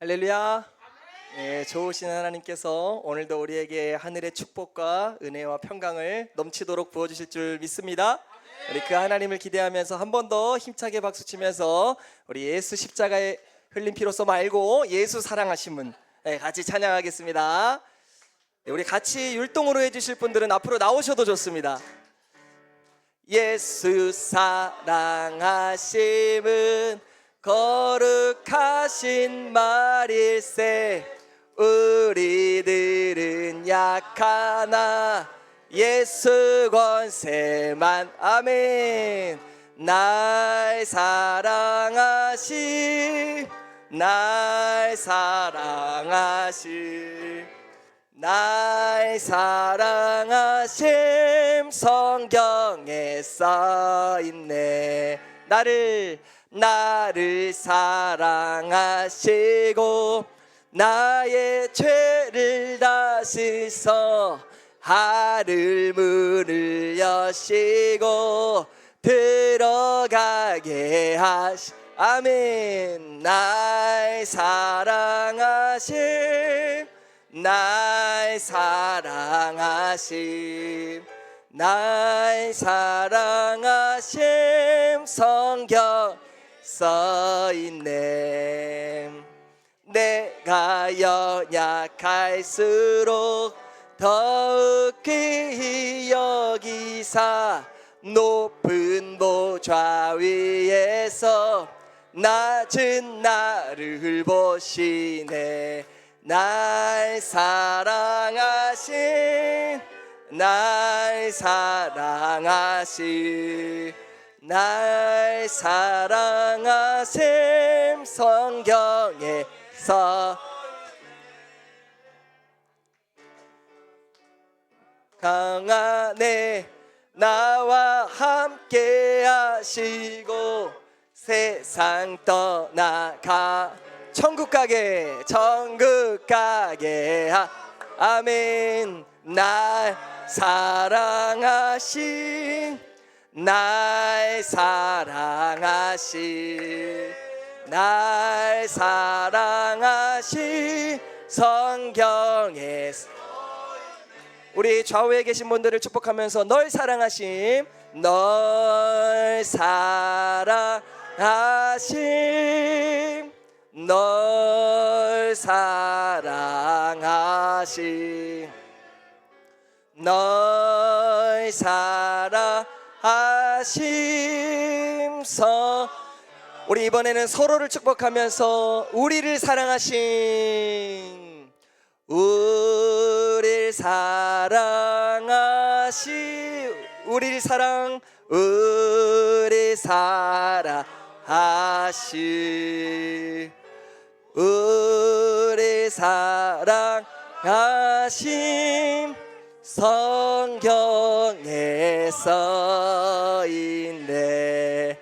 할렐루야. 네, 좋으신 하나님께서 오늘도 우리에게 하늘의 축복과 은혜와 평강을 넘치도록 부어주실 줄 믿습니다. 우리 그 하나님을 기대하면서 한 번 더 힘차게 박수치면서 우리 예수 십자가에 흘린 피로써 말고 예수 사랑하심은 같이 찬양하겠습니다. 네, 우리 같이 율동으로 해주실 분들은 앞으로 나오셔도 좋습니다. 예수 사랑하심은 거룩하신 말일세. 우리들은 약하나 예수 권세만. 아멘. 날 사랑하심, 날 사랑하심, 날 사랑하심 성경에 써있네. 나를 사랑하시고 나의 죄를 다 씻어 하늘 문을 여시고 들어가게 하시. 아멘. 날 사랑하심, 날 사랑하심, 날 사랑하심 성경 써있네. 내가 연약할수록 더욱 귀히 여기사 높은 보좌 위에서 낮은 나를 보시네. 날 사랑하신, 날 사랑하신, 날 사랑하심 성경에 써. 강하네 나와 함께 하시고 세상 떠나가 천국 가게 아멘. 날 사랑하신, 날 사랑하신, 날 사랑하신 성경에. 우리 좌우에 계신 분들을 축복하면서 널 사랑하심, 널 사랑하심, 널 사랑하심, 널 사랑하심 성. 우리 이번에는 서로를 축복하면서 우리를 사랑하심, 우리를 사랑하심, 우리를 사랑하심, 우리 사랑하심 성경에 써있네.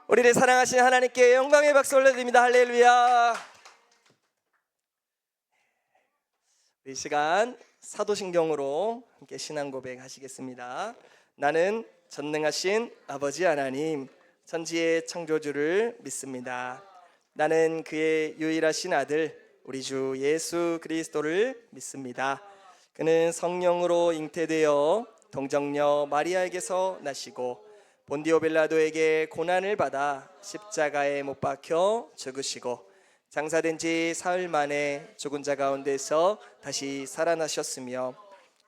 우리를 사랑하신 하나님께 영광의 박수 올려드립니다. 할렐루야. 이 시간 사도신경으로 함께 신앙 고백하시겠습니다. 나는 전능하신 아버지 하나님, 천지의 창조주를 믿습니다. 나는 그의 유일하신 아들 우리 주 예수 그리스도를 믿습니다. 그는 성령으로 잉태되어 동정녀 마리아에게서 나시고 본디오 빌라도에게 고난을 받아 십자가에 못 박혀 죽으시고 장사된 지 사흘 만에 죽은 자 가운데서 다시 살아나셨으며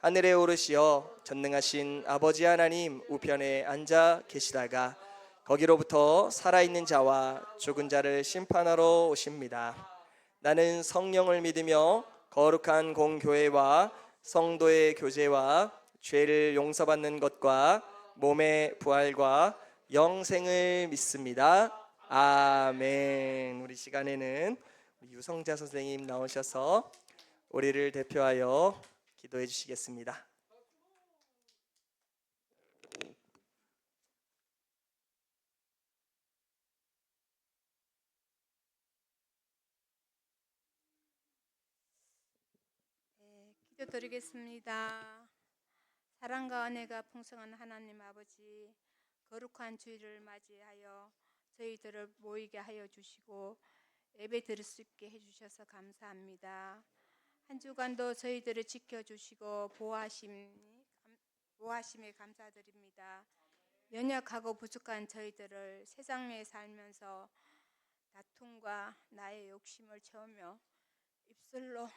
하늘에 오르시어 전능하신 아버지 하나님 우편에 앉아 계시다가 거기로부터 살아있는 자와 죽은 자를 심판하러 오십니다. 나는 성령을 믿으며 거룩한 공교회와 성도의 교제와 죄를 용서받는 것과 몸의 부활과 영생을 믿습니다. 아멘. 우리 시간에는 유성자 선생님 나오셔서 우리를 대표하여 기도해 주시겠습니다. 기도드리겠습니다. 사랑과 은혜가 풍성한 하나님 아버지, 거룩한 주일을 맞이하여 저희들을 모이게 하여 주시고 예배 드릴 수 있게 해주셔서 감사합니다. 한 주간도 저희들을 지켜주시고 보호하심에 감사드립니다. 연약하고 부족한 저희들을 세상에 살면서 다툼과 나의 욕심을 채우며 입술로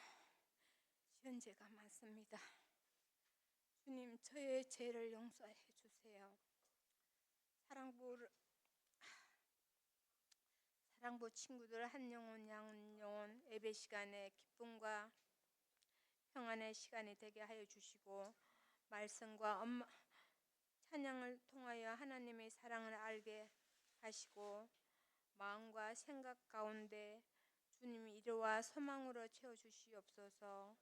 지은 죄가 많습니다. 주님, 저의 죄를 용서해 주세요. 사랑부 친구들 한 영혼 양 영혼 예배 시간에 기쁨과 평안의 시간이 되게 하여 주시고, 말씀과 찬양을 통하여 하나님의 사랑을 알게 하시고, 마음과 생각 가운데 주님이 위로와 소망으로 채워주시옵소서.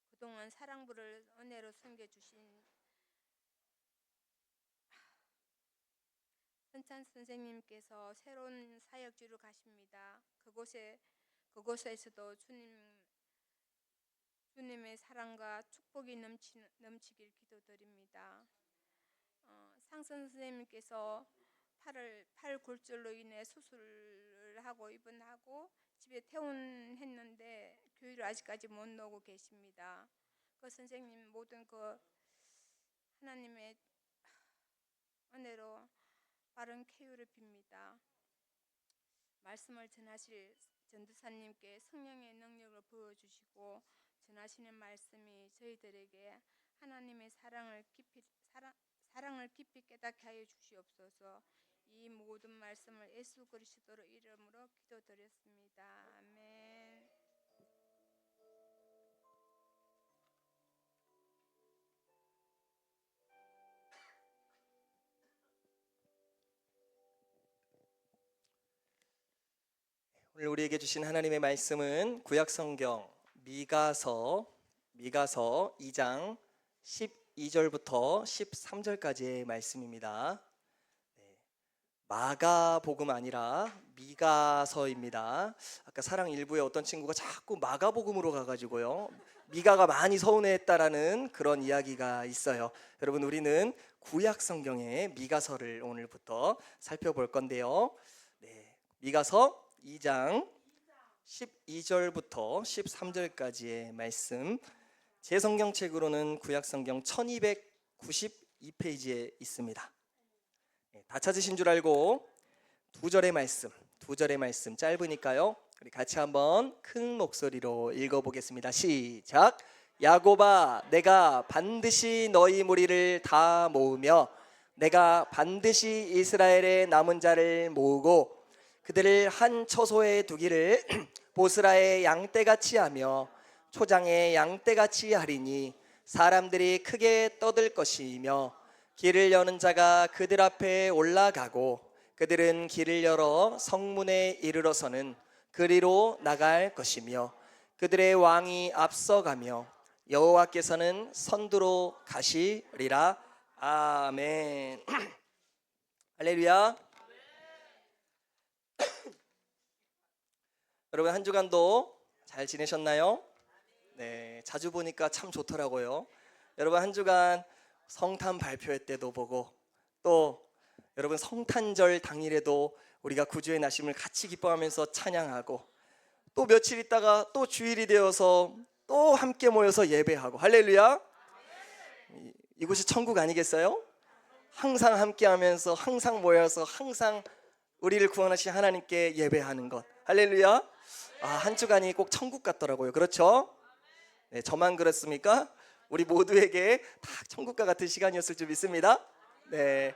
그동안 사랑부를 은혜로 섬겨주신 선찬 선생님께서 새로운 사역지로 가십니다. 그곳에서도 주님의 사랑과 축복이 넘치길 기도드립니다. 상선 선생님께서 팔 골절로 인해 수술을 하고 입원하고 집에 퇴원했는데 교회를 아직까지 못 나오고 계십니다. 그 선생님 모든 하나님의 은혜로 빠른 쾌유를 빕니다. 말씀을 전하실 전도사님께 성령의 능력을 부어주시고, 전하시는 말씀이 저희들에게 하나님의 사랑을 깊이 깨닫게 하여 주시옵소서. 이 모든 말씀을 예수 그리스도로 이름으로 기도드렸습니다. 아멘. 오늘 우리에게 주신 하나님의 말씀은 구약성경 미가서 2장 12절부터 13절까지의 말씀입니다. 마가복음 아니라 미가서입니다. 아까 사랑 일부에 어떤 친구가 자꾸 마가복음으로 가가지고요, 미가가 많이 서운해했다라는 그런 이야기가 있어요. 여러분, 우리는 구약성경의 미가서를 오늘부터 살펴볼 건데요. 미가서 2장 12절부터 13절까지의 말씀, 제 성경책으로는 구약성경 1292페이지에 있습니다. 다 찾으신 줄 알고 두 절의 말씀 짧으니까요, 우리 같이 한번 큰 목소리로 읽어보겠습니다. 시작. 야곱아, 내가 반드시 너희 무리를 다 모으며 내가 반드시 이스라엘의 남은 자를 모으고 그들을 한 처소에 두기를 보스라의 양떼같이 하며 초장의 양떼같이 하리니 사람들이 크게 떠들 것이며 길을 여는 자가 그들 앞에 올라가고 그들은 길을 열어 성문에 이르러서는 그리로 나갈 것이며 그들의 왕이 앞서가며 여호와께서는 선두로 가시리라. 아멘. 할렐루야. 여러분, 한 주간도 잘 지내셨나요? 네, 자주 보니까 참 좋더라고요. 여러분, 한 주간 성탄 발표회 때도 보고, 또 여러분 성탄절 당일에도 우리가 구주의 나심을 같이 기뻐하면서 찬양하고, 또 며칠 있다가 또 주일이 되어서 또 함께 모여서 예배하고, 할렐루야. 이곳이 천국 아니겠어요? 항상 함께하면서 항상 모여서 항상 우리를 구원하신 하나님께 예배하는 것, 할렐루야. 한 주간이 꼭 천국 같더라고요. 그렇죠? 네, 저만 그렇습니까? 우리 모두에게 다 천국과 같은 시간이었을 줄 믿습니다. 네,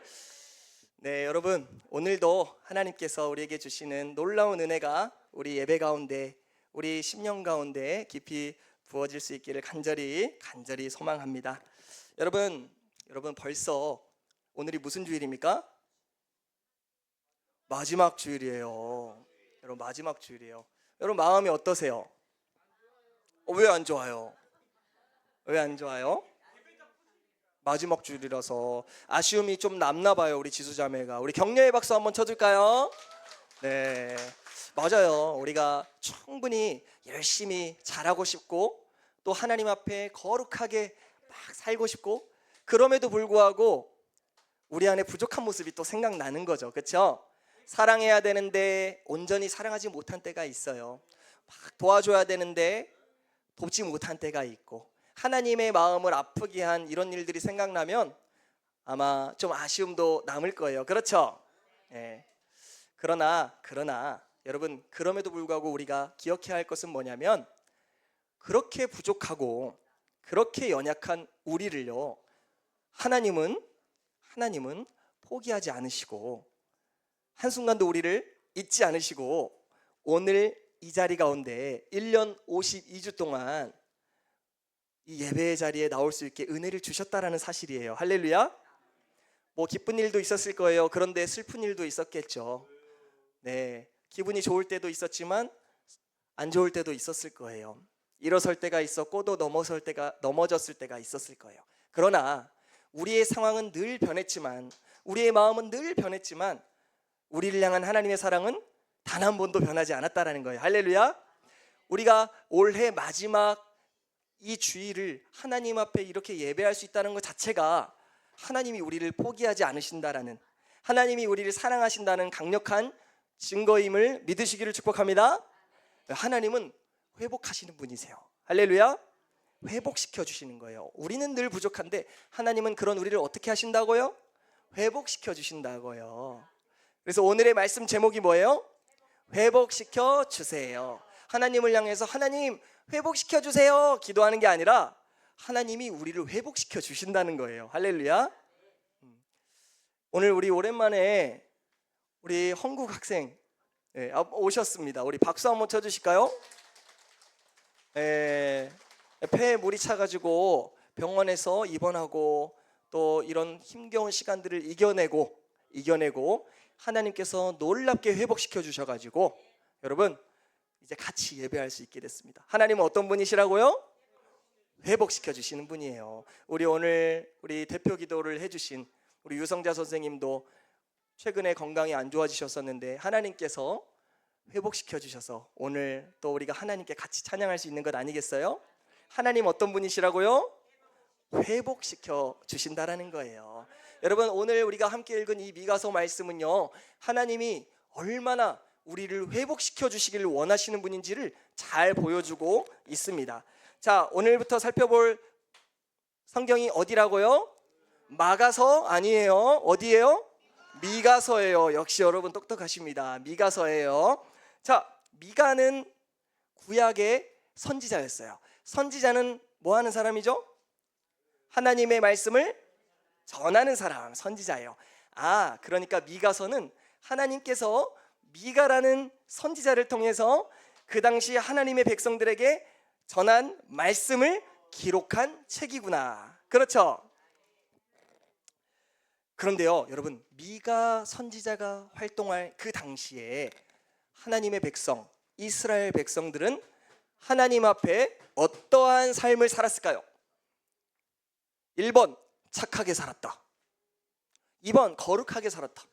여러분, 오늘도 하나님께서 우리에게 주시는 놀라운 은혜가 우리 예배 가운데, 우리 심령 가운데 깊이 부어질 수 있기를 간절히 소망합니다. 여러분 벌써 오늘이 무슨 주일입니까? 마지막 주일이에요. 여러분, 마지막 주일이에요. 여러분, 마음이 어떠세요? 왜 안 좋아요? 왜 안 좋아요? 마지막 주일이라서 아쉬움이 좀 남나 봐요. 우리 지수자매가. 우리 격려의 박수 한번 쳐줄까요? 네, 맞아요. 우리가 충분히 열심히 잘하고 싶고, 또 하나님 앞에 거룩하게 막 살고 싶고, 그럼에도 불구하고 우리 안에 부족한 모습이 또 생각나는 거죠. 그렇죠? 사랑해야 되는데 온전히 사랑하지 못한 때가 있어요. 막 도와줘야 되는데 돕지 못한 때가 있고, 하나님의 마음을 아프게 한 이런 일들이 생각나면 아마 좀 아쉬움도 남을 거예요. 그렇죠? 예. 그러나 여러분, 그럼에도 불구하고 우리가 기억해야 할 것은 뭐냐면, 그렇게 부족하고 그렇게 연약한 우리를요, 하나님은 포기하지 않으시고 한순간도 우리를 잊지 않으시고, 오늘 이 자리 가운데 1년 52주 동안 이 예배의 자리에 나올 수 있게 은혜를 주셨다라는 사실이에요. 할렐루야. 뭐 기쁜 일도 있었을 거예요. 그런데 슬픈 일도 있었겠죠. 네, 기분이 좋을 때도 있었지만 안 좋을 때도 있었을 거예요. 일어설 때가 있었고 또 넘어졌을 때가 있었을 거예요. 그러나 우리의 상황은 늘 변했지만, 우리의 마음은 늘 변했지만, 우리를 향한 하나님의 사랑은 단 한 번도 변하지 않았다라는 거예요. 할렐루야. 우리가 올해 마지막 이 주일을 하나님 앞에 이렇게 예배할 수 있다는 것 자체가 하나님이 우리를 포기하지 않으신다라는, 하나님이 우리를 사랑하신다는 강력한 증거임을 믿으시기를 축복합니다. 하나님은 회복하시는 분이세요. 할렐루야. 회복시켜 주시는 거예요. 우리는 늘 부족한데 하나님은 그런 우리를 어떻게 하신다고요? 회복시켜 주신다고요. 그래서 오늘의 말씀 제목이 뭐예요? 회복시켜 주세요. 하나님을 향해서 하나님 회복시켜 주세요 기도하는 게 아니라 하나님이 우리를 회복시켜 주신다는 거예요. 할렐루야. 오늘 우리 오랜만에 우리 헌국 학생 오셨습니다. 우리 박수 한번 쳐주실까요? 폐에 물이 차가지고 병원에서 입원하고 또 이런 힘겨운 시간들을 이겨내고 하나님께서 놀랍게 회복시켜 주셔가지고 여러분 이제 같이 예배할 수 있게 됐습니다. 하나님은 어떤 분이시라고요? 회복시켜 주시는 분이에요. 오늘 우리 대표 기도를 해주신 우리 유성자 선생님도 최근에 건강이 안 좋아지셨었는데 하나님께서 회복시켜 주셔서 오늘 또 우리가 하나님께 같이 찬양할 수 있는 것 아니겠어요? 하나님 어떤 분이시라고요? 회복시켜 주신다라는 거예요. 여러분, 오늘 우리가 함께 읽은 이 미가서 말씀은요, 하나님이 얼마나 우리를 회복시켜 주시기를 원하시는 분인지를 잘 보여주고 있습니다. 자, 오늘부터 살펴볼 성경이 어디라고요? 마가서 아니에요. 어디예요? 미가서예요. 역시 여러분 똑똑하십니다. 미가서예요. 자, 미가는 구약의 선지자였어요. 선지자는 뭐 하는 사람이죠? 하나님의 말씀을 전하는 사람, 선지자예요. 그러니까 미가서는 하나님께서 미가라는 선지자를 통해서 그 당시 하나님의 백성들에게 전한 말씀을 기록한 책이구나. 그렇죠? 그런데요, 여러분, 미가 선지자가 활동할 그 당시에 하나님의 백성, 이스라엘 백성들은 하나님 앞에 어떠한 삶을 살았을까요? 1번 착하게 살았다. 2번 거룩하게 살았다.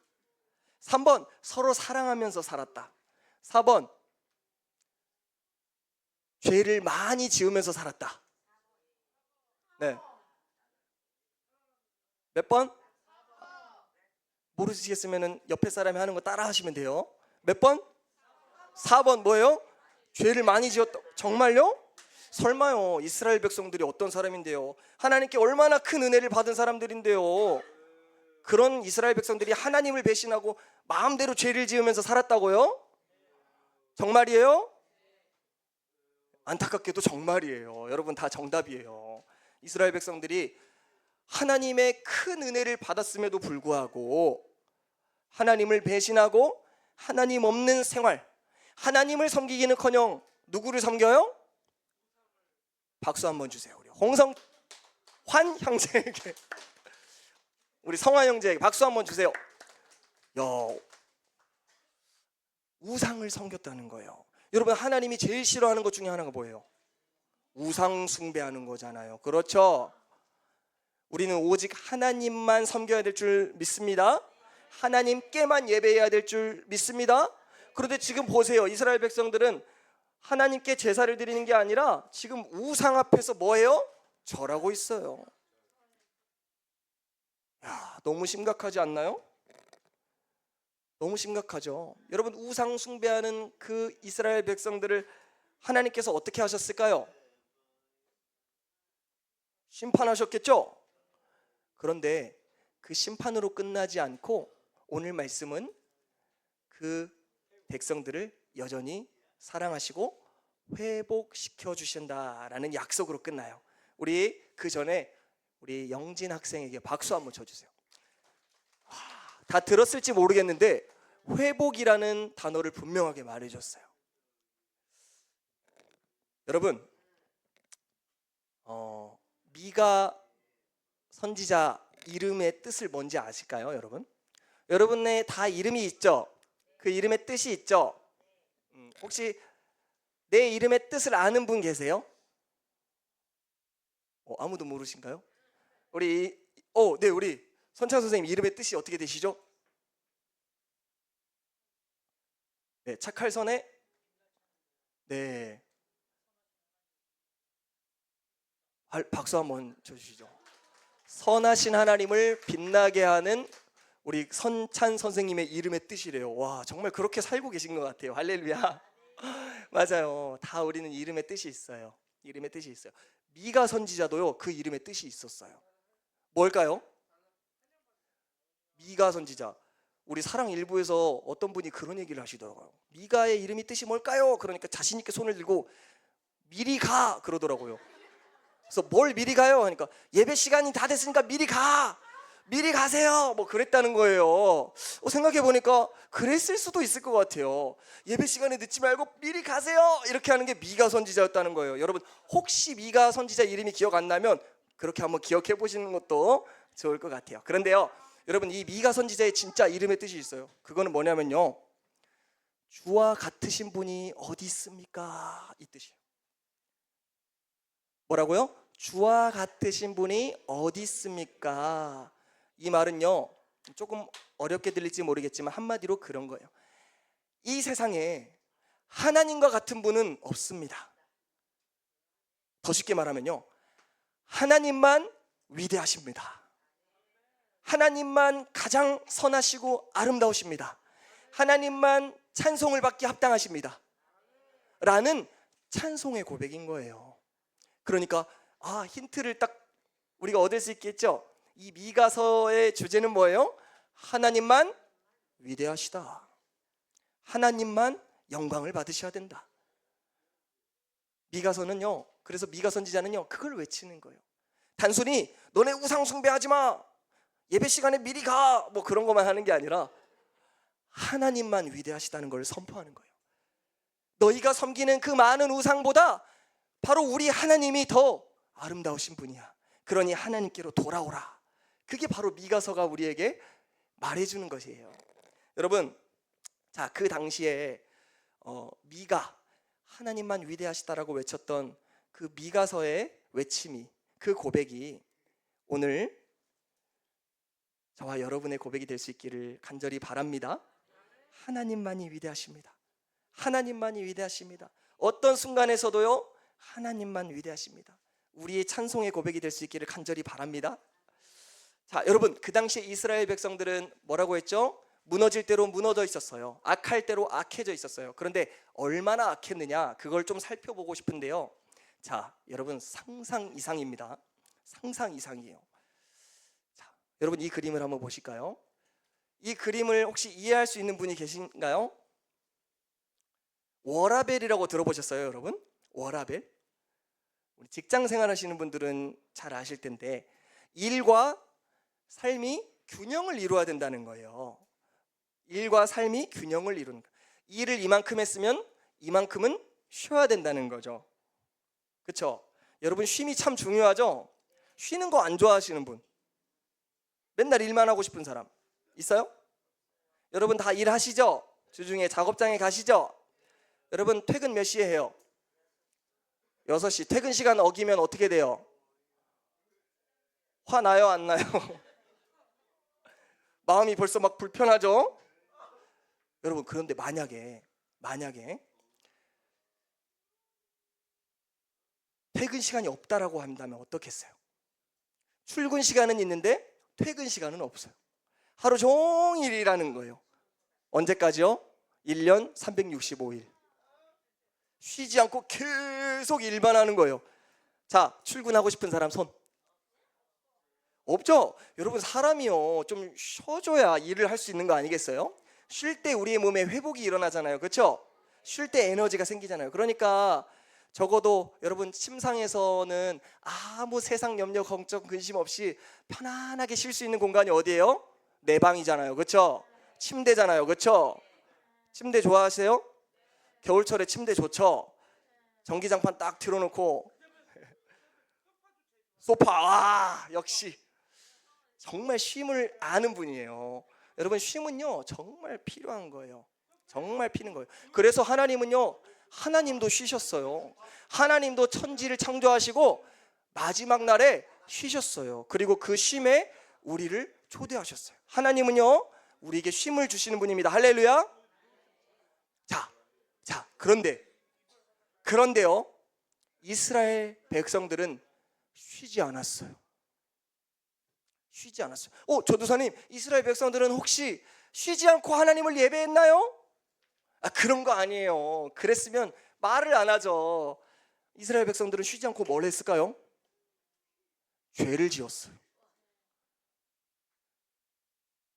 3번 서로 사랑하면서 살았다. 4번 죄를 많이 지으면서 살았다. 네. 몇 번? 모르시겠으면 옆에 사람이 하는 거 따라 하시면 돼요. 몇 번? 4번 뭐예요? 죄를 많이 지었다. 정말요? 설마요. 이스라엘 백성들이 어떤 사람인데요? 하나님께 얼마나 큰 은혜를 받은 사람들인데요. 그런 이스라엘 백성들이 하나님을 배신하고 마음대로 죄를 지으면서 살았다고요? 정말이에요? 안타깝게도 정말이에요. 여러분 다 정답이에요. 이스라엘 백성들이 하나님의 큰 은혜를 받았음에도 불구하고 하나님을 배신하고 하나님 없는 생활, 하나님을 섬기기는커녕 누구를 섬겨요? 박수 한번 주세요. 우리 홍성환 형제에게, 우리 성환 형제에게 박수 한번 주세요. 우상을 섬겼다는 거예요. 여러분, 하나님이 제일 싫어하는 것 중에 하나가 뭐예요? 우상 숭배하는 거잖아요. 그렇죠? 우리는 오직 하나님만 섬겨야 될 줄 믿습니다. 하나님께만 예배해야 될 줄 믿습니다. 그런데 지금 보세요. 이스라엘 백성들은 하나님께 제사를 드리는 게 아니라 지금 우상 앞에서 뭐해요? 절하고 있어요. 너무 심각하지 않나요? 너무 심각하죠. 여러분, 우상 숭배하는 그 이스라엘 백성들을 하나님께서 어떻게 하셨을까요? 심판하셨겠죠? 그런데 그 심판으로 끝나지 않고 오늘 말씀은 그 백성들을 여전히 사랑하시고 회복시켜 주신다라는 약속으로 끝나요. 우리 그 전에 우리 영진 학생에게 박수 한번 쳐주세요. 다 들었을지 모르겠는데 회복이라는 단어를 분명하게 말해줬어요. 여러분, 미가 선지자 이름의 뜻을 뭔지 아실까요, 여러분? 여러분의 다 이름이 있죠? 그 이름의 뜻이 있죠? 혹시 내 이름의 뜻을 아는 분 계세요? 아무도 모르신가요? 네, 우리 선창 선생님 이름의 뜻이 어떻게 되시죠? 네, 착할 선에 네, 박수 한번 쳐주시죠. 선하신 하나님을 빛나게 하는 우리 선찬 선생님의 이름의 뜻이래요. 와, 정말 그렇게 살고 계신 것 같아요. 할렐루야. 맞아요. 다 우리는 이름의 뜻이 있어요. 이름의 뜻이 있어요. 미가 선지자도요, 그 이름의 뜻이 있었어요. 뭘까요? 미가 선지자. 우리 사랑 일부에서 어떤 분이 그런 얘기를 하시더라고요. 미가의 이름이 뜻이 뭘까요? 그러니까 자신 있게 손을 들고 미리 가 그러더라고요. 그래서 뭘 미리 가요? 하니까 예배 시간이 다 됐으니까 미리 가. 미리 가세요. 뭐 그랬다는 거예요. 생각해 보니까 그랬을 수도 있을 것 같아요. 예배 시간에 늦지 말고 미리 가세요. 이렇게 하는 게 미가 선지자였다는 거예요. 여러분, 혹시 미가 선지자 이름이 기억 안 나면 그렇게 한번 기억해 보시는 것도 좋을 것 같아요. 그런데요, 여러분, 이 미가 선지자의 진짜 이름의 뜻이 있어요. 그거는 뭐냐면요, 주와 같으신 분이 어디 있습니까? 이 뜻이에요. 뭐라고요? 주와 같으신 분이 어디 있습니까? 이 말은요, 조금 어렵게 들릴지 모르겠지만 한마디로 그런 거예요. 이 세상에 하나님과 같은 분은 없습니다. 더 쉽게 말하면요, 하나님만 위대하십니다. 하나님만 가장 선하시고 아름다우십니다. 하나님만 찬송을 받기 합당하십니다. 라는 찬송의 고백인 거예요. 그러니까 힌트를 딱 우리가 얻을 수 있겠죠? 이 미가서의 주제는 뭐예요? 하나님만 위대하시다. 하나님만 영광을 받으셔야 된다. 미가서는요, 그래서 미가 선지자는요, 그걸 외치는 거예요. 단순히 너네 우상 숭배하지 마, 예배 시간에 미리 가, 뭐 그런 것만 하는 게 아니라 하나님만 위대하시다는 걸 선포하는 거예요. 너희가 섬기는 그 많은 우상보다 바로 우리 하나님이 더 아름다우신 분이야. 그러니 하나님께로 돌아오라. 그게 바로 미가서가 우리에게 말해주는 것이에요. 여러분, 자, 그 당시에 미가 하나님만 위대하시다라고 외쳤던 그 미가서의 외침이, 그 고백이 오늘 저와 여러분의 고백이 될 수 있기를 간절히 바랍니다. 하나님만이 위대하십니다. 하나님만이 위대하십니다. 어떤 순간에서도요, 하나님만 위대하십니다. 우리의 찬송의 고백이 될 수 있기를 간절히 바랍니다. 자, 여러분, 그 당시에 이스라엘 백성들은 뭐라고 했죠? 무너질 대로 무너져 있었어요. 악할 대로 악해져 있었어요. 그런데 얼마나 악했느냐, 그걸 좀 살펴보고 싶은데요. 자, 여러분, 상상 이상입니다. 상상 이상이에요. 자, 여러분, 이 그림을 한번 보실까요? 이 그림을 혹시 이해할 수 있는 분이 계신가요? 워라벨이라고 들어보셨어요, 여러분? 워라벨? 우리 직장 생활하시는 분들은 잘 아실 텐데, 일과 삶이 균형을 이루어야 된다는 거예요. 일과 삶이 균형을 이루는 거예요. 일을 이만큼 했으면 이만큼은 쉬어야 된다는 거죠. 그렇죠? 여러분, 쉼이 참 중요하죠? 쉬는 거 안 좋아하시는 분, 맨날 일만 하고 싶은 사람 있어요? 여러분 다 일하시죠? 주중에 작업장에 가시죠? 여러분 퇴근 몇 시에 해요? 6시. 퇴근 시간 어기면 어떻게 돼요? 화 나요, 안 나요? 마음이 벌써 막 불편하죠? 여러분, 그런데 만약에 퇴근 시간이 없다라고 한다면 어떻겠어요? 출근 시간은 있는데 퇴근 시간은 없어요. 하루 종일 일하는 거예요. 언제까지요? 1년 365일. 쉬지 않고 계속 일만 하는 거예요. 자, 출근하고 싶은 사람 손. 없죠? 여러분, 사람이요 좀 쉬어줘야 일을 할 수 있는 거 아니겠어요? 쉴 때 우리의 몸에 회복이 일어나잖아요. 그렇죠? 쉴 때 에너지가 생기잖아요. 그러니까 적어도 여러분, 침상에서는 아무 세상 염려 걱정 근심 없이 편안하게 쉴 수 있는 공간이 어디예요? 내 방이잖아요. 그렇죠? 침대잖아요. 그렇죠? 침대 좋아하세요? 겨울철에 침대 좋죠? 전기장판 딱 틀어놓고 소파, 와, 역시 정말 쉼을 아는 분이에요. 여러분, 쉼은요 정말 필요한 거예요. 정말 필요한 거예요. 그래서 하나님은요, 하나님도 쉬셨어요. 하나님도 천지를 창조하시고 마지막 날에 쉬셨어요. 그리고 그 쉼에 우리를 초대하셨어요. 하나님은요 우리에게 쉼을 주시는 분입니다. 할렐루야. 자, 그런데요, 이스라엘 백성들은 쉬지 않았어요. 쉬지 않았어요. 전도사님, 이스라엘 백성들은 혹시 쉬지 않고 하나님을 예배했나요? 그런 거 아니에요. 그랬으면 말을 안 하죠. 이스라엘 백성들은 쉬지 않고 뭘 했을까요? 죄를 지었어요.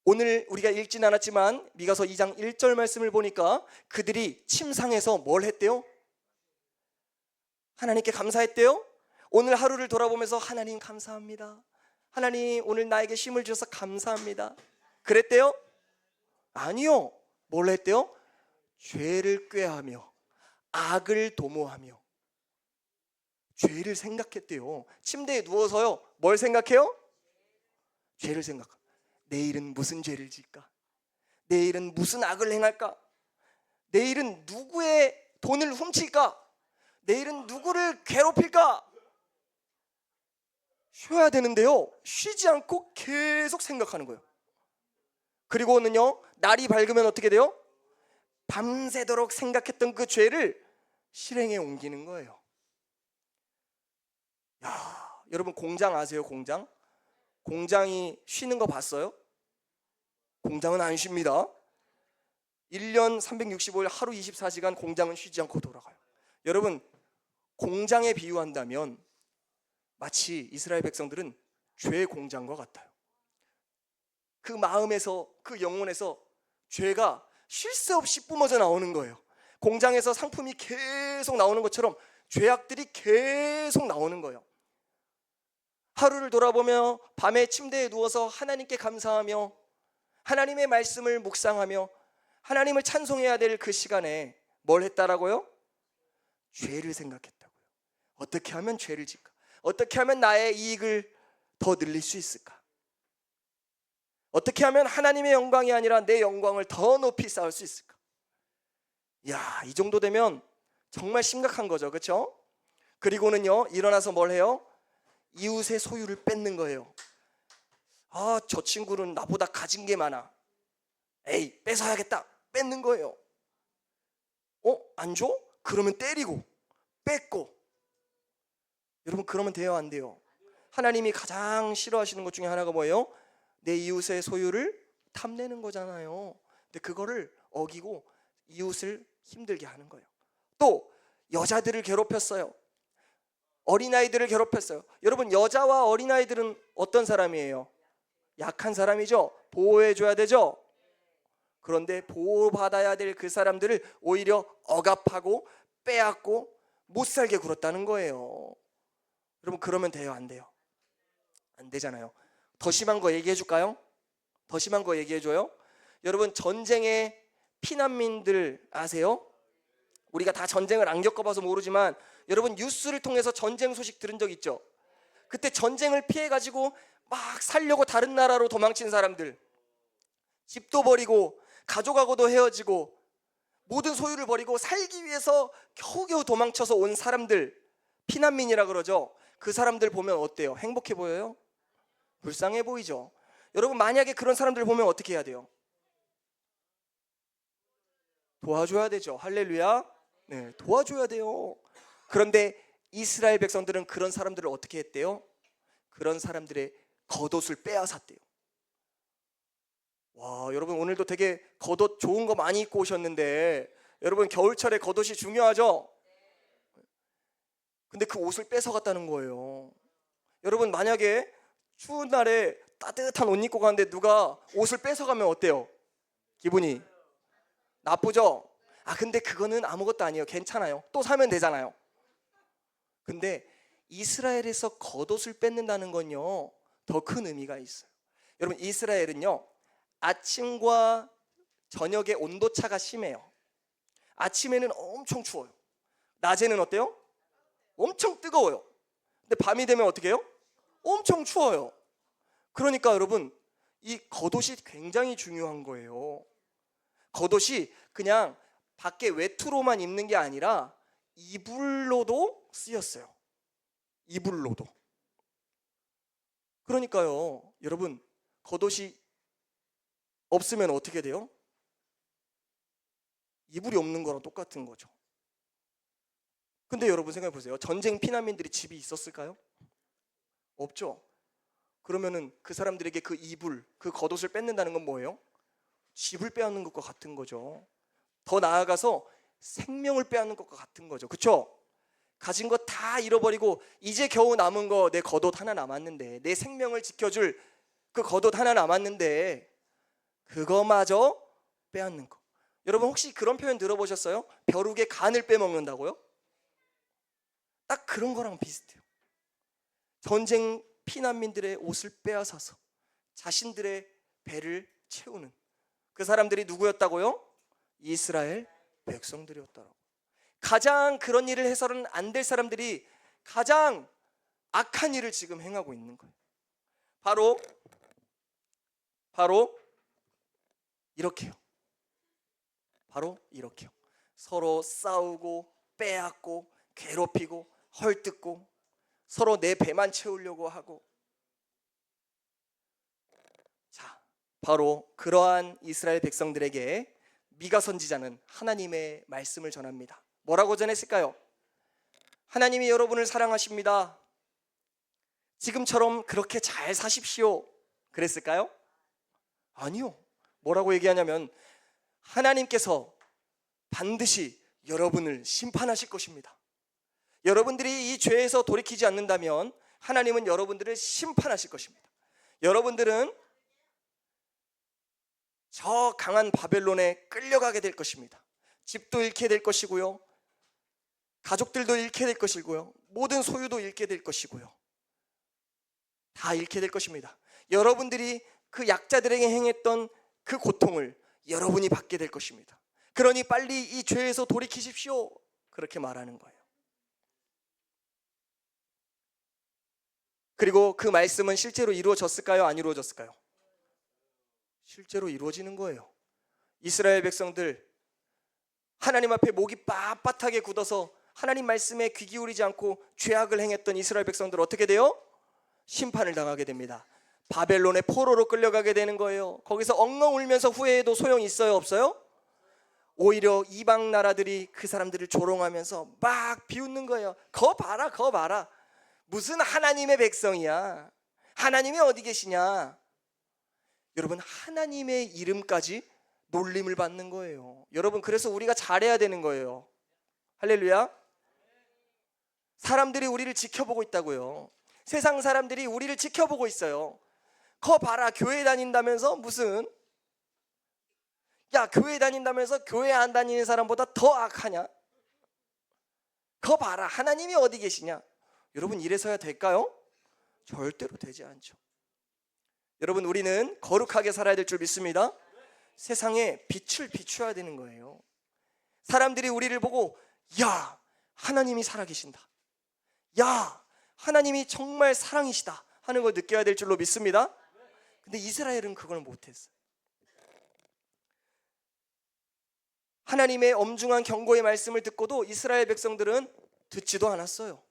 오늘 우리가 읽진 않았지만 미가서 2장 1절 말씀을 보니까 그들이 침상에서 뭘 했대요? 하나님께 감사했대요. 오늘 하루를 돌아보면서 하나님 감사합니다. 하나님 오늘 나에게 쉼을 주셔서 감사합니다. 그랬대요? 아니요. 뭘 했대요? 죄를 꾀하며 악을 도모하며 죄를 생각했대요. 침대에 누워서요, 뭘 생각해요? 죄를 생각합니다. 내일은 무슨 죄를 지을까? 내일은 무슨 악을 행할까? 내일은 누구의 돈을 훔칠까? 내일은 누구를 괴롭힐까? 쉬어야 되는데요, 쉬지 않고 계속 생각하는 거예요. 그리고는요, 날이 밝으면 어떻게 돼요? 밤새도록 생각했던 그 죄를 실행에 옮기는 거예요. 여러분, 공장 아세요? 공장이 쉬는 거 봤어요? 공장은 안 쉽니다. 1년 365일 하루 24시간 공장은 쉬지 않고 돌아가요. 여러분, 공장에 비유한다면 마치 이스라엘 백성들은 죄의 공장과 같아요. 그 마음에서, 그 영혼에서 죄가 쉴 새 없이 뿜어져 나오는 거예요. 공장에서 상품이 계속 나오는 것처럼 죄악들이 계속 나오는 거예요. 하루를 돌아보며 밤에 침대에 누워서 하나님께 감사하며 하나님의 말씀을 묵상하며 하나님을 찬송해야 될 그 시간에 뭘 했다라고요? 죄를 생각했다고요. 어떻게 하면 죄를 짓까? 어떻게 하면 나의 이익을 더 늘릴 수 있을까? 어떻게 하면 하나님의 영광이 아니라 내 영광을 더 높이 쌓을 수 있을까? 이 정도 되면 정말 심각한 거죠. 그렇죠? 그리고는요, 일어나서 뭘 해요? 이웃의 소유를 뺏는 거예요. 저 친구는 나보다 가진 게 많아. 에이, 뺏어야겠다. 뺏는 거예요. 안 줘? 그러면 때리고 뺏고. 여러분, 그러면 돼요, 안 돼요? 하나님이 가장 싫어하시는 것 중에 하나가 뭐예요? 내 이웃의 소유를 탐내는 거잖아요. 근데 그거를 어기고 이웃을 힘들게 하는 거예요. 또 여자들을 괴롭혔어요. 어린아이들을 괴롭혔어요. 여러분, 여자와 어린아이들은 어떤 사람이에요? 약한 사람이죠. 보호해줘야 되죠. 그런데 보호받아야 될 그 사람들을 오히려 억압하고 빼앗고 못살게 굴었다는 거예요. 여러분, 그러면 돼요, 안 돼요? 안 되잖아요. 더 심한 거 얘기해 줄까요? 더 심한 거 얘기해 줘요. 여러분, 전쟁의 피난민들 아세요? 우리가 다 전쟁을 안 겪어봐서 모르지만 여러분, 뉴스를 통해서 전쟁 소식 들은 적 있죠? 그때 전쟁을 피해가지고 막 살려고 다른 나라로 도망친 사람들, 집도 버리고 가족하고도 헤어지고 모든 소유를 버리고 살기 위해서 겨우겨우 도망쳐서 온 사람들, 피난민이라 그러죠. 그 사람들 보면 어때요? 행복해 보여요? 불쌍해 보이죠? 여러분, 만약에 그런 사람들 보면 어떻게 해야 돼요? 도와줘야 되죠. 할렐루야. 네, 도와줘야 돼요. 그런데 이스라엘 백성들은 그런 사람들을 어떻게 했대요? 그런 사람들의 겉옷을 빼앗았대요. 와, 여러분 오늘도 되게 겉옷 좋은 거 많이 입고 오셨는데 여러분 겨울철에 겉옷이 중요하죠? 근데 그 옷을 뺏어갔다는 거예요. 여러분 만약에 추운 날에 따뜻한 옷 입고 가는데 누가 옷을 뺏어가면 어때요? 기분이 나쁘죠? 근데 그거는 아무것도 아니에요. 괜찮아요. 또 사면 되잖아요. 근데 이스라엘에서 겉옷을 뺏는다는 건요, 더 큰 의미가 있어요. 여러분 이스라엘은요, 아침과 저녁의 온도차가 심해요. 아침에는 엄청 추워요. 낮에는 어때요? 엄청 뜨거워요. 근데 밤이 되면 어떻게 해요? 엄청 추워요. 그러니까 여러분 이 겉옷이 굉장히 중요한 거예요. 겉옷이 그냥 밖에 외투로만 입는 게 아니라 이불로도 쓰였어요. 이불로도. 그러니까요, 여러분 겉옷이 없으면 어떻게 돼요? 이불이 없는 거랑 똑같은 거죠. 근데 여러분 생각해 보세요. 전쟁 피난민들이 집이 있었을까요? 없죠. 그러면은 그 사람들에게 그 이불, 그 겉옷을 뺏는다는 건 뭐예요? 집을 빼앗는 것과 같은 거죠. 더 나아가서 생명을 빼앗는 것과 같은 거죠. 그렇죠? 가진 거 다 잃어버리고 이제 겨우 남은 거 내 겉옷 하나 남았는데, 내 생명을 지켜줄 그 겉옷 하나 남았는데 그거마저 빼앗는 거. 여러분 혹시 그런 표현 들어보셨어요? 벼룩의 간을 빼먹는다고요? 딱 그런 거랑 비슷해요. 전쟁 피난민들의 옷을 빼앗아서 자신들의 배를 채우는 그 사람들이 누구였다고요? 이스라엘 백성들이었다라고. 가장 그런 일을 해서는 안 될 사람들이 가장 악한 일을 지금 행하고 있는 거예요. 바로 이렇게요. 바로 이렇게요. 서로 싸우고 빼앗고 괴롭히고 헐뜯고 서로 내 배만 채우려고 하고. 자, 바로 그러한 이스라엘 백성들에게 미가 선지자는 하나님의 말씀을 전합니다. 뭐라고 전했을까요? 하나님이 여러분을 사랑하십니다. 지금처럼 그렇게 잘 사십시오. 그랬을까요? 아니요. 뭐라고 얘기하냐면 하나님께서 반드시 여러분을 심판하실 것입니다. 여러분들이 이 죄에서 돌이키지 않는다면 하나님은 여러분들을 심판하실 것입니다. 여러분들은 저 강한 바벨론에 끌려가게 될 것입니다. 집도 잃게 될 것이고요, 가족들도 잃게 될 것이고요, 모든 소유도 잃게 될 것이고요, 다 잃게 될 것입니다. 여러분들이 그 약자들에게 행했던 그 고통을 여러분이 받게 될 것입니다. 그러니 빨리 이 죄에서 돌이키십시오. 그렇게 말하는 거예요. 그리고 그 말씀은 실제로 이루어졌을까요? 안 이루어졌을까요? 실제로 이루어지는 거예요. 이스라엘 백성들 하나님 앞에 목이 빳빳하게 굳어서 하나님 말씀에 귀 기울이지 않고 죄악을 행했던 이스라엘 백성들 어떻게 돼요? 심판을 당하게 됩니다. 바벨론의 포로로 끌려가게 되는 거예요. 거기서 엉엉 울면서 후회해도 소용이 있어요? 없어요? 오히려 이방 나라들이 그 사람들을 조롱하면서 막 비웃는 거예요. 거 봐라, 거 봐라. 무슨 하나님의 백성이야. 하나님이 어디 계시냐. 여러분 하나님의 이름까지 놀림을 받는 거예요. 여러분 그래서 우리가 잘해야 되는 거예요. 할렐루야. 사람들이 우리를 지켜보고 있다고요. 세상 사람들이 우리를 지켜보고 있어요. 거 봐라, 교회 다닌다면서 무슨, 야 교회 다닌다면서 교회 안 다니는 사람보다 더 악하냐. 거 봐라, 하나님이 어디 계시냐. 여러분 이래서야 될까요? 절대로 되지 않죠. 여러분 우리는 거룩하게 살아야 될 줄 믿습니다. 세상에 빛을 비춰야 되는 거예요. 사람들이 우리를 보고 야 하나님이 살아계신다, 야 하나님이 정말 사랑이시다 하는 걸 느껴야 될 줄로 믿습니다. 근데 이스라엘은 그걸 못했어요. 하나님의 엄중한 경고의 말씀을 듣고도 이스라엘 백성들은 듣지도 않았어요.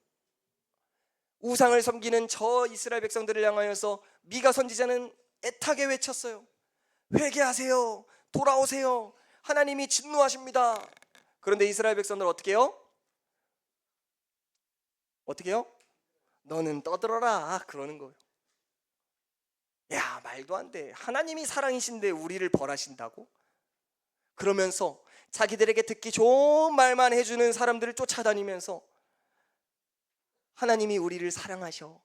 우상을 섬기는 저 이스라엘 백성들을 향하여서 미가 선지자는 애타게 외쳤어요. 회개하세요, 돌아오세요, 하나님이 진노하십니다. 그런데 이스라엘 백성들 어떻게 해요? 어떻게 해요? 너는 떠들어라 그러는 거예요. 야 말도 안 돼. 하나님이 사랑이신데 우리를 벌하신다고? 그러면서 자기들에게 듣기 좋은 말만 해주는 사람들을 쫓아다니면서 하나님이 우리를 사랑하셔,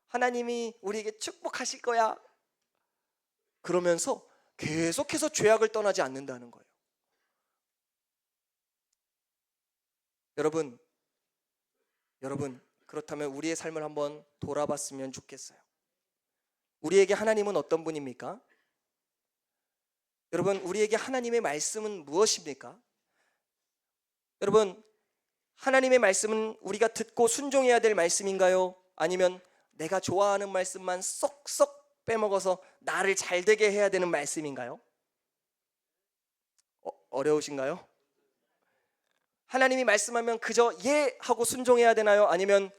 하나님이 우리에게 축복하실 거야, 그러면서 계속해서 죄악을 떠나지 않는다는 거예요. 여러분 그렇다면 우리의 삶을 한번 돌아봤으면 좋겠어요. 우리에게 하나님은 어떤 분입니까? 여러분, 우리에게 하나님의 말씀은 무엇입니까? 여러분, 하나님의 말씀은 우리가 듣고 순종해야 될 말씀인가요? 아니면 내가 좋아하는 말씀만 쏙쏙 빼먹어서 나를 잘되게 해야 되는 말씀인가요? 어려우신가요? 하나님이 말씀하면 그저 예 하고 순종해야 되나요? 아니면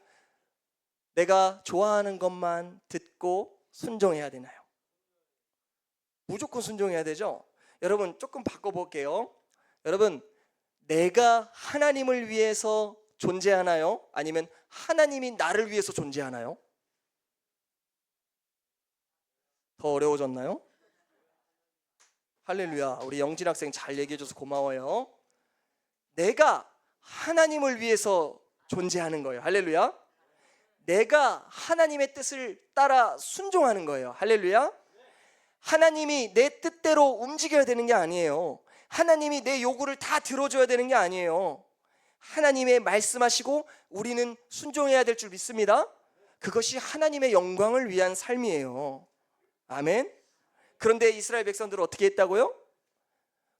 내가 좋아하는 것만 듣고 순종해야 되나요? 무조건 순종해야 되죠? 여러분, 조금 바꿔볼게요. 여러분, 내가 하나님을 위해서 존재하나요? 아니면 하나님이 나를 위해서 존재하나요? 더 어려워졌나요? 할렐루야. 우리 영진 학생 잘 얘기해줘서 고마워요. 내가 하나님을 위해서 존재하는 거예요. 할렐루야. 내가 하나님의 뜻을 따라 순종하는 거예요. 할렐루야. 하나님이 내 뜻대로 움직여야 되는 게 아니에요. 하나님이 내 요구를 다 들어줘야 되는 게 아니에요. 하나님의 말씀하시고 우리는 순종해야 될 줄 믿습니다. 그것이 하나님의 영광을 위한 삶이에요. 아멘. 그런데 이스라엘 백성들은 어떻게 했다고요?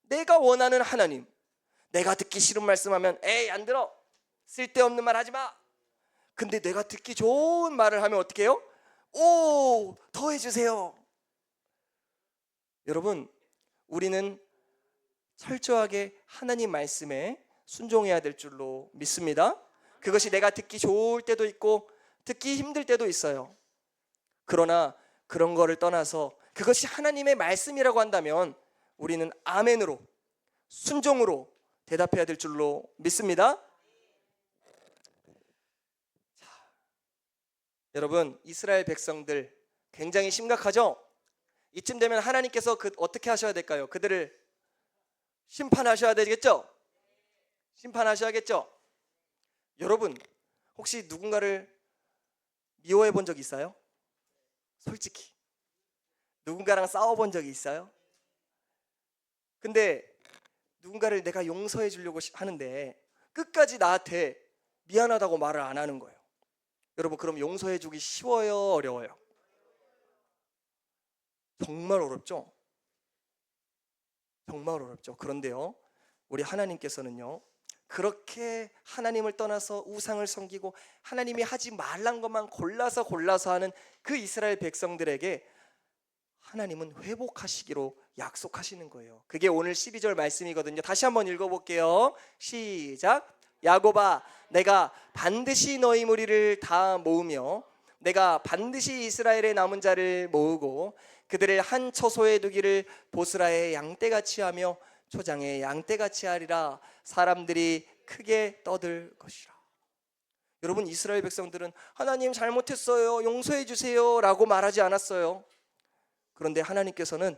내가 원하는 하나님, 내가 듣기 싫은 말씀하면 에이 안 들어, 쓸데없는 말 하지 마. 근데 내가 듣기 좋은 말을 하면 어떻게 해요? 오, 더 해주세요. 여러분, 우리는 철저하게 하나님 말씀에 순종해야 될 줄로 믿습니다. 그것이 내가 듣기 좋을 때도 있고 듣기 힘들 때도 있어요. 그러나 그런 거를 떠나서 그것이 하나님의 말씀이라고 한다면 우리는 아멘으로, 순종으로 대답해야 될 줄로 믿습니다. 자, 여러분, 이스라엘 백성들 굉장히 심각하죠? 이쯤 되면 하나님께서 어떻게 하셔야 될까요? 그들을 심판하셔야 되겠죠? 심판하셔야겠죠? 여러분, 혹시 누군가를 미워해 본 적 있어요? 솔직히 누군가랑 싸워본 적이 있어요? 근데 누군가를 내가 용서해 주려고 하는데 끝까지 나한테 미안하다고 말을 안 하는 거예요. 여러분, 그럼 용서해 주기 쉬워요? 어려워요? 정말 어렵죠? 정말 어렵죠. 그런데요, 우리 하나님께서는요, 그렇게 하나님을 떠나서 우상을 섬기고 하나님이 하지 말란 것만 골라서 하는 그 이스라엘 백성들에게 하나님은 회복하시기로 약속하시는 거예요. 그게 오늘 12절 말씀이거든요. 다시 한번 읽어볼게요. 시작. 야곱아, 내가 반드시 너희 무리를 다 모으며 내가 반드시 이스라엘의 남은 자를 모으고 그들을 한 처소에 두기를 보스라의 양떼같이 하며 초장의 양떼같이 하리라. 사람들이 크게 떠들 것이라. 여러분, 이스라엘 백성들은 하나님 잘못했어요, 용서해 주세요 라고 말하지 않았어요. 그런데 하나님께서는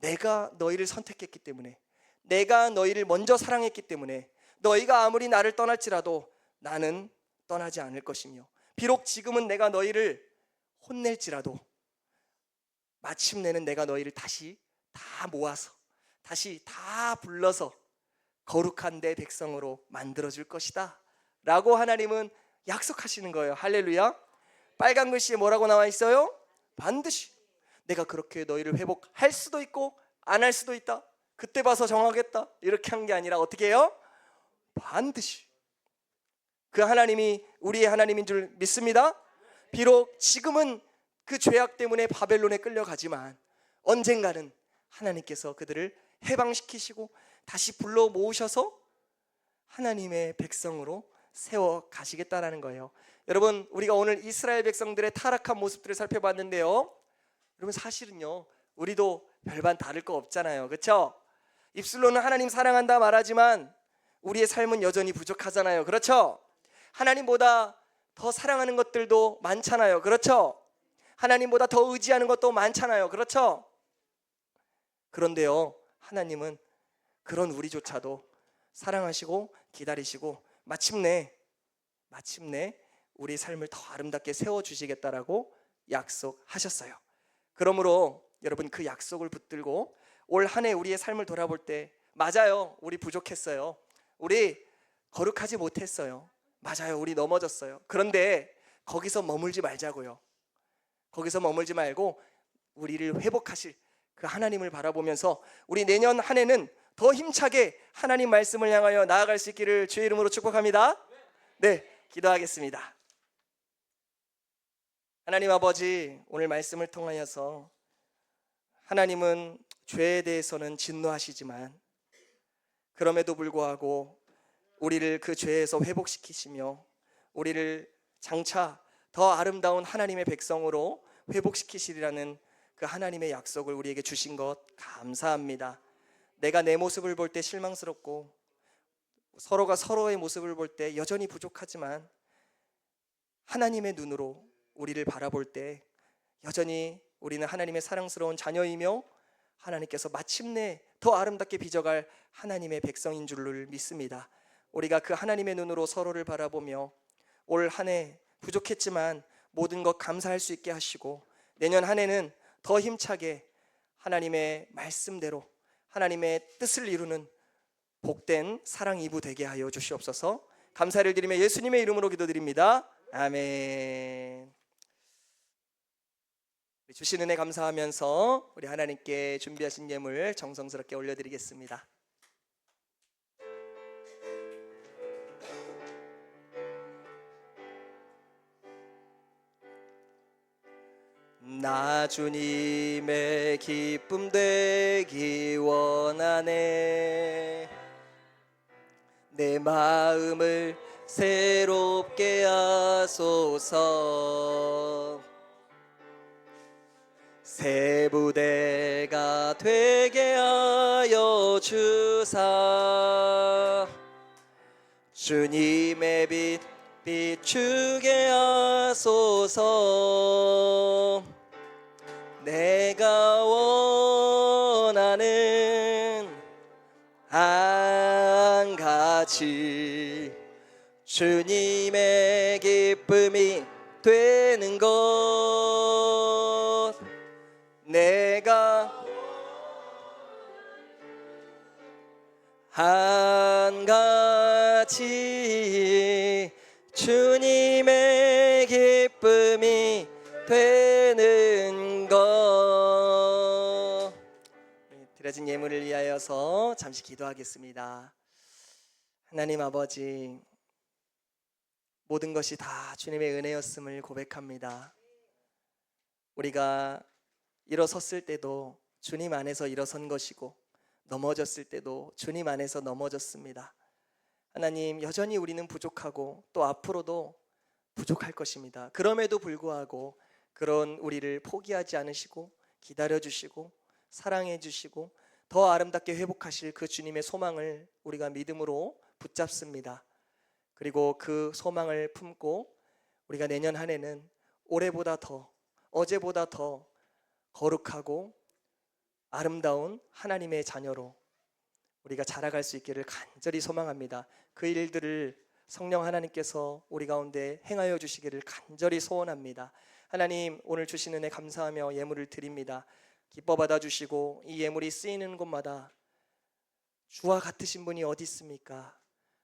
내가 너희를 선택했기 때문에, 내가 너희를 먼저 사랑했기 때문에 너희가 아무리 나를 떠날지라도 나는 떠나지 않을 것이며, 비록 지금은 내가 너희를 혼낼지라도 마침내는 내가 너희를 다시 다 모아서 다시 다 불러서 거룩한 내 백성으로 만들어줄 것이다 라고 하나님은 약속하시는 거예요. 할렐루야. 빨간 글씨에 뭐라고 나와 있어요? 반드시. 내가 그렇게 너희를 회복할 수도 있고 안 할 수도 있다, 그때 봐서 정하겠다, 이렇게 한 게 아니라 어떻게 해요? 반드시. 그 하나님이 우리의 하나님인 줄 믿습니다. 비록 지금은 그 죄악 때문에 바벨론에 끌려가지만 언젠가는 하나님께서 그들을 해방시키시고 다시 불러 모으셔서 하나님의 백성으로 세워 가시겠다라는 거예요. 여러분, 우리가 오늘 이스라엘 백성들의 타락한 모습들을 살펴봤는데요, 여러분, 사실은요, 우리도 별반 다를 거 없잖아요. 그렇죠? 입술로는 하나님 사랑한다 말하지만 우리의 삶은 여전히 부족하잖아요. 그렇죠? 하나님보다 더 사랑하는 것들도 많잖아요. 그렇죠? 하나님보다 더 의지하는 것도 많잖아요. 그렇죠? 그런데요, 하나님은 그런 우리조차도 사랑하시고 기다리시고 마침내 우리 삶을 더 아름답게 세워주시겠다라고 약속하셨어요. 그러므로 여러분, 그 약속을 붙들고 올 한 해 우리의 삶을 돌아볼 때, 맞아요, 우리 부족했어요. 우리 거룩하지 못했어요. 맞아요, 우리 넘어졌어요. 그런데 거기서 머물지 말자고요. 거기서 머물지 말고 우리를 회복하실 그 하나님을 바라보면서 우리 내년 한 해는 더 힘차게 하나님 말씀을 향하여 나아갈 수 있기를 주의 이름으로 축복합니다. 네, 기도하겠습니다. 하나님 아버지, 오늘 말씀을 통하여서 하나님은 죄에 대해서는 진노하시지만 그럼에도 불구하고 우리를 그 죄에서 회복시키시며 우리를 장차 더 아름다운 하나님의 백성으로 회복시키시리라는 그 하나님의 약속을 우리에게 주신 것 감사합니다. 내가 내 모습을 볼 때 실망스럽고 서로가 서로의 모습을 볼 때 여전히 부족하지만 하나님의 눈으로 우리를 바라볼 때 여전히 우리는 하나님의 사랑스러운 자녀이며 하나님께서 마침내 더 아름답게 빚어갈 하나님의 백성인 줄을 믿습니다. 우리가 그 하나님의 눈으로 서로를 바라보며 올 한 해 부족했지만 모든 것 감사할 수 있게 하시고 내년 한 해는 더 힘차게 하나님의 말씀대로 하나님의 뜻을 이루는 복된 사랑 이부 되게 하여 주시옵소서. 감사를 드리며 예수님의 이름으로 기도드립니다. 아멘. 주신 은혜 감사하면서 우리 하나님께 준비하신 예물 정성스럽게 올려드리겠습니다. 나 주님의 기쁨 되기 원하네. 내 마음을 새롭게 하소서. 새 부대가 되게 하여 주사 주님의 빛 비추게 하소서. 내가 원하는 한 가지 주님의 기쁨이 되는 것. 내가 한 가지 주님의 기쁨이 되는 것. 드려진 예물을 위하여서 잠시 기도하겠습니다. 하나님 아버지, 모든 것이 다 주님의 은혜였음을 고백합니다. 우리가 일어섰을 때도 주님 안에서 일어선 것이고 넘어졌을 때도 주님 안에서 넘어졌습니다. 하나님, 여전히 우리는 부족하고 또 앞으로도 부족할 것입니다. 그럼에도 불구하고 그런 우리를 포기하지 않으시고 기다려주시고 사랑해주시고 더 아름답게 회복하실 그 주님의 소망을 우리가 믿음으로 붙잡습니다. 그리고 그 소망을 품고 우리가 내년 한 해는 올해보다 더, 어제보다 더 거룩하고 아름다운 하나님의 자녀로 우리가 자라갈 수 있기를 간절히 소망합니다. 그 일들을 성령 하나님께서 우리 가운데 행하여 주시기를 간절히 소원합니다. 하나님, 오늘 주신 은혜 감사하며 예물을 드립니다. 기뻐 받아주시고 이 예물이 쓰이는 곳마다 주와 같으신 분이 어디 있습니까?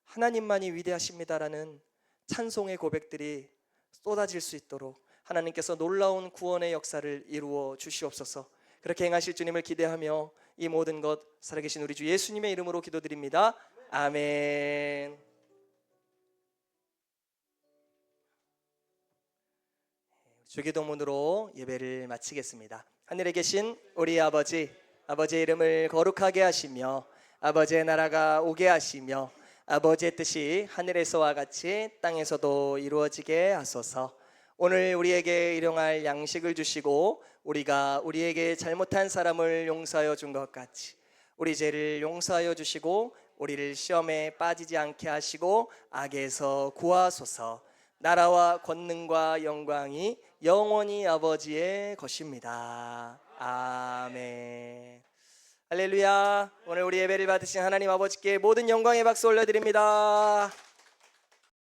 하나님만이 위대하십니다라는 찬송의 고백들이 쏟아질 수 있도록 하나님께서 놀라운 구원의 역사를 이루어 주시옵소서. 그렇게 행하실 주님을 기대하며 이 모든 것 살아계신 우리 주 예수님의 이름으로 기도드립니다. 아멘. 주기도문으로 예배를 마치겠습니다. 하늘에 계신 우리 아버지, 아버지의 이름을 거룩하게 하시며 아버지의 나라가 오게 하시며 아버지의 뜻이 하늘에서와 같이 땅에서도 이루어지게 하소서. 오늘 우리에게 일용할 양식을 주시고 우리가 우리에게 잘못한 사람을 용서하여 준 것 같이 우리 죄를 용서하여 주시고 우리를 시험에 빠지지 않게 하시고 악에서 구하소서. 나라와 권능과 영광이 영원히 아버지의 것입니다. 아멘. 할렐루야. 오늘 우리 예배를 받으신 하나님 아버지께 모든 영광의 박수 올려드립니다.